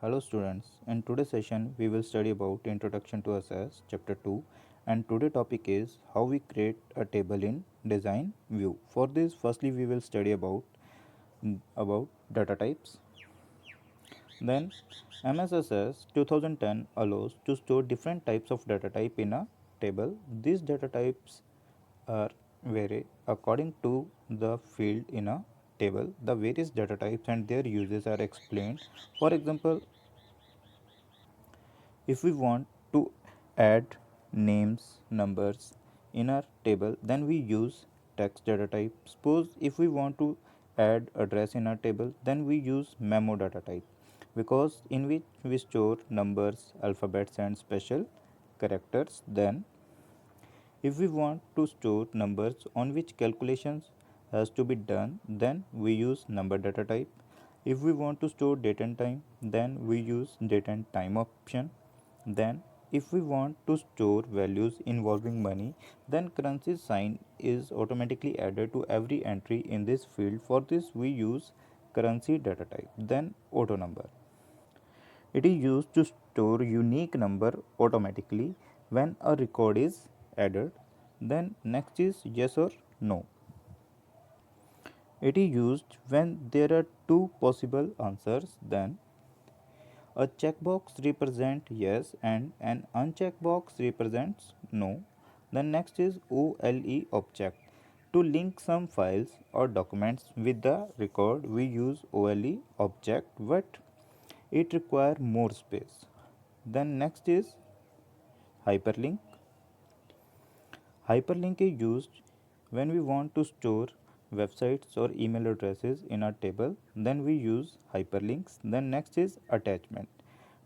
Hello students, in today's session we will study about Introduction to SAS chapter 2 and today topic is how we create a table in design view. For this firstly we will study about data types. Then MSSS 2010 allows to store different types of data type in a table. These data types are vary according to the field in a table. The various data types and their uses are explained. For example, if we want to add names, numbers in our table, then we use text data type. Suppose if we want to add address in our table, then we use memo data type because in which we store numbers, alphabets and special characters. Then if we want to store numbers on which calculations has to be done, then we use number data type. If we want to store date and time, then we use date and time option. Then if we want to store values involving money, then currency sign is automatically added to every entry in this field. For this we use currency data type. Then auto number. It is used to store unique number automatically when a record is added. Then next is yes or no. It is used when there are two possible answers. Then a checkbox represents yes and an unchecked box represents no. The next is OLE object. To link some files or documents with the record, we use OLE object, but it requires more space. Then next is hyperlink. Hyperlink is used when we want to store websites or email addresses in a table. Then we use hyperlinks. Then next is attachment.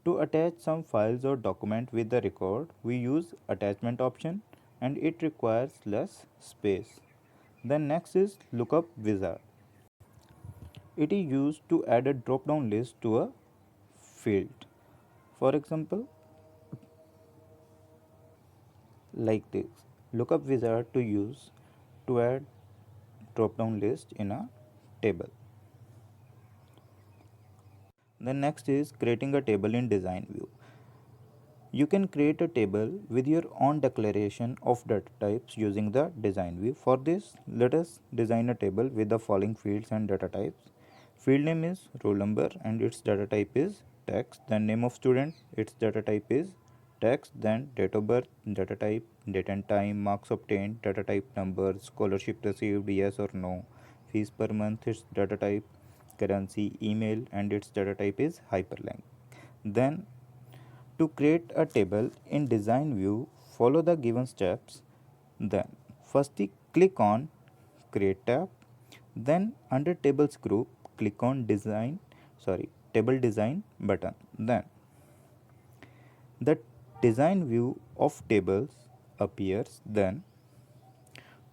To attach some files or document with the record, we use attachment option and it requires less space. Then next is lookup wizard. It is used to add a drop down list to a field. For example, like this. Lookup wizard to use to add drop down list in a table. The next is creating a table in design view. You can create a table with your own declaration of data types using the design view. For this, let us design a table with the following fields and data types. Field name is roll number and its data type is text. Then name of student, its data type is text. Then date of birth, data type, date and time, marks obtained, data type number, scholarship received, yes or no, fees per month, its data type, currency, email and its data type is hyperlink. Then to create a table in design view, follow the given steps. Then firstly click on create tab. Then under tables group click on table design button. Then the design view of tables appears. Then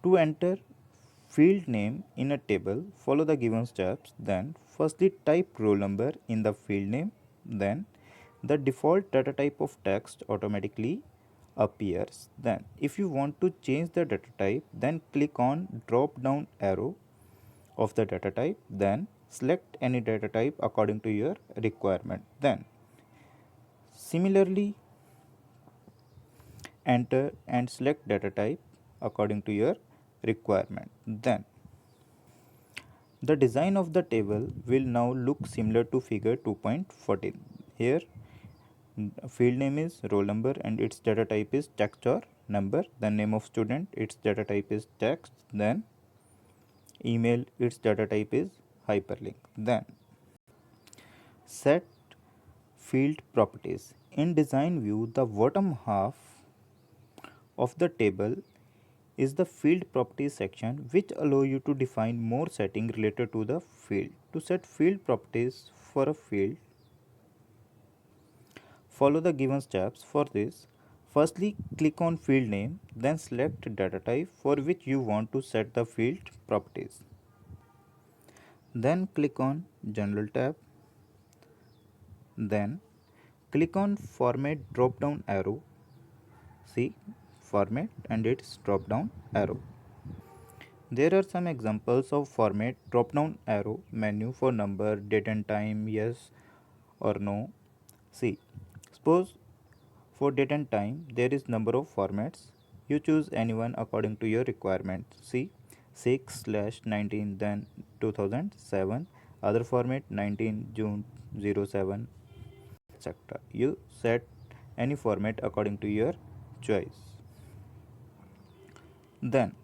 to enter field name in a table, follow the given steps. Then firstly type roll number in the field name. Then the default data type of text automatically appears. Then if you want to change the data type, then click on drop down arrow of the data type. Then select any data type according to your requirement. Then similarly enter and select data type according to your requirement. Then the design of the table will now look similar to figure 2.14. Here field name is roll number and its data type is text or number. Then name of student, its data type is text. Then email, its data type is hyperlink. Then set field properties. In design view, the bottom half of the table is the field properties section, which allow you to define more settings related to the field. To set field properties for a field, follow the given steps. For this, firstly click on field name, then select data type for which you want to set the field properties. Then click on general tab. Then click on format drop down arrow. See format and its drop down arrow. There are some examples of format drop down arrow menu for number, date and time, yes or no. See, suppose for date and time there is number of formats. You choose anyone according to your requirement. See, 6/19 then 2007, other format 19 June 07, etc. You set any format according to your choice. Then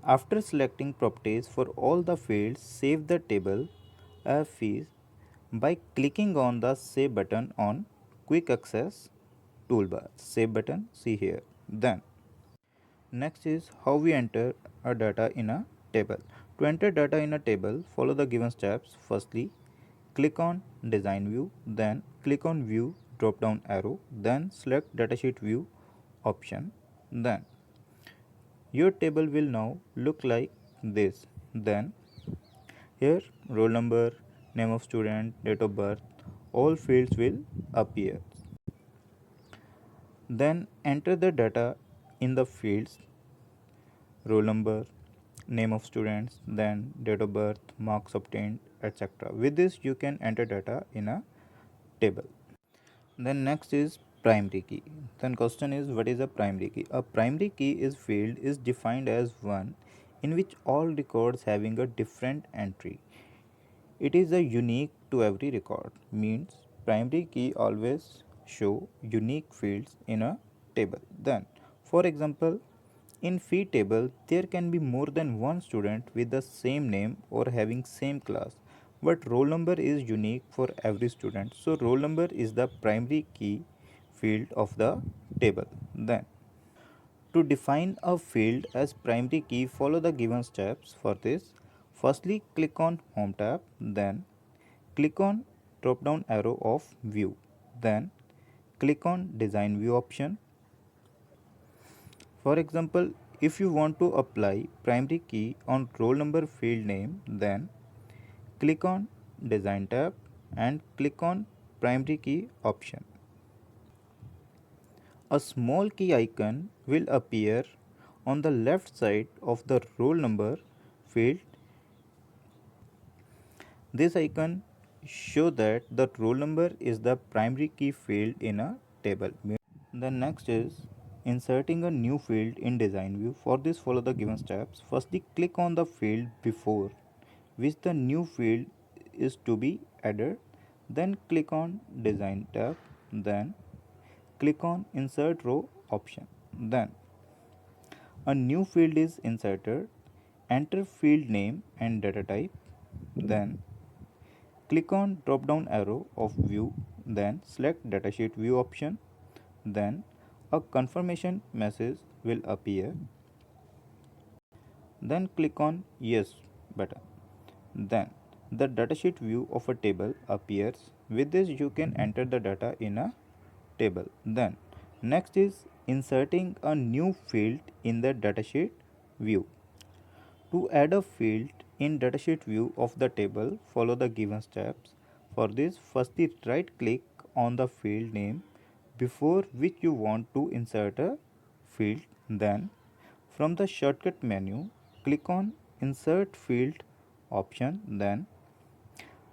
after selecting properties for all the fields, save the table as is by clicking on the Save button on Quick Access toolbar. Save button, see here. Then next is how we enter a data in a table. To enter data in a table, follow the given steps. Firstly, click on Design View, then click on View drop down arrow, then select Datasheet View option. Then your table will now look like this. Then here roll number, name of student, date of birth, all fields will appear. Then enter the data in the fields roll number, name of students, then date of birth, marks obtained, etc. With this you can enter data in a table. Then next is primary key. Then question is, what is a primary key? A primary key is field is defined as one in which all records having a different entry. It is a unique to every record. Means primary key always show unique fields in a table. Then for example, in fee table there can be more than one student with the same name or having same class, but roll number is unique for every student. So roll number is the primary key field of the table. Then to define a field as primary key, follow the given steps for this. Firstly, click on Home tab, then click on drop down arrow of View, then click on Design View option. For example, if you want to apply primary key on roll number field name, then click on Design tab and click on Primary Key option. A small key icon will appear on the left side of the roll number field. This icon shows that the roll number is the primary key field in a table. The next is inserting a new field in design view. For this, follow the given steps. Firstly, click on the field before which the new field is to be added. Then click on Design tab. Then click on Insert Row option. Then a new field is inserted. Enter field name and data type. Then click on drop down arrow of View. Then select Datasheet View option. Then a confirmation message will appear. Then click on Yes button. Then the datasheet view of a table appears. With this you can enter the data in a table. Then next is inserting a new field in the datasheet view. To add a field in datasheet view of the table, follow the given steps. For this, firstly right click on the field name before which you want to insert a field. Then from the shortcut menu, click on Insert Field option. Then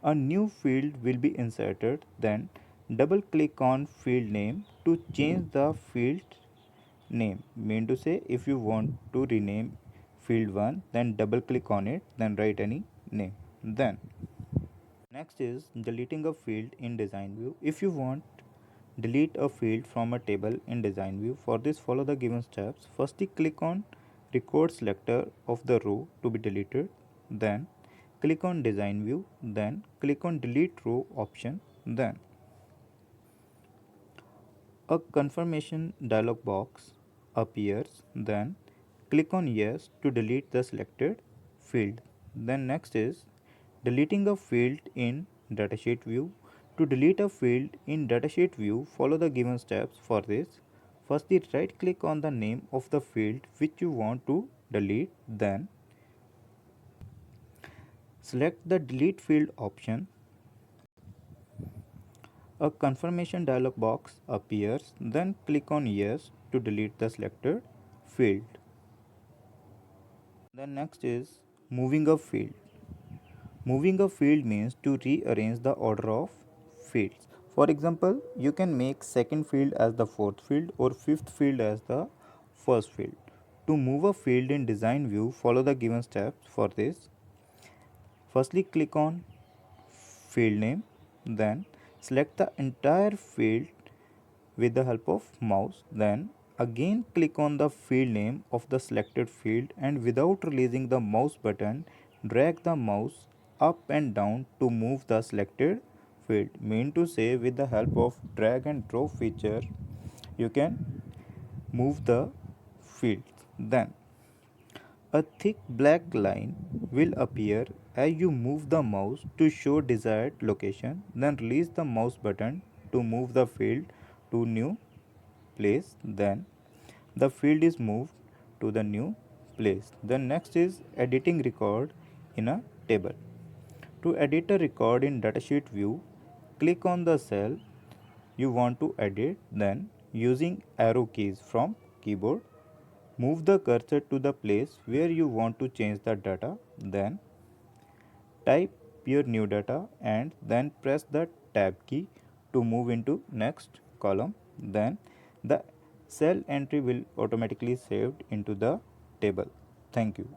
a new field will be inserted. Then double click on field name to change the field name. Mean to say, if you want to rename field 1, then double click on it, then write any name. Then next is deleting a field in design view. If you want delete a field from a table in design view, for this follow the given steps. Firstly click on record selector of the row to be deleted. Then click on design view. Then click on delete row option. Then a confirmation dialog box appears. Then click on yes to delete the selected field. Then next is deleting a field in datasheet view. To delete a field in datasheet view, follow the given steps for this. Firstly, right click on the name of the field which you want to delete. Then select the delete field option. A confirmation dialog box appears. Then click on yes to delete the selected field. Then next is moving a field. Moving a field means to rearrange the order of fields. For example, you can make second field as the fourth field or fifth field as the first field. To move a field in design view, follow the given steps for this. Firstly, click on field name, then select the entire field with the help of mouse, then again click on the field name of the selected field, and without releasing the mouse button, drag the mouse up and down to move the selected field. Mean to say, with the help of drag and drop feature, you can move the fields. Then a thick black line will appear as you move the mouse to show desired location. Then release the mouse button to move the field to new place. Then the field is moved to the new place. Then next is editing record in a table. To edit a record in datasheet view, click on the cell you want to edit, then using arrow keys from keyboard, move the cursor to the place where you want to change the data, then type your new data and then press the tab key to move into next column. Then the cell entry will automatically saved into the table. Thank you.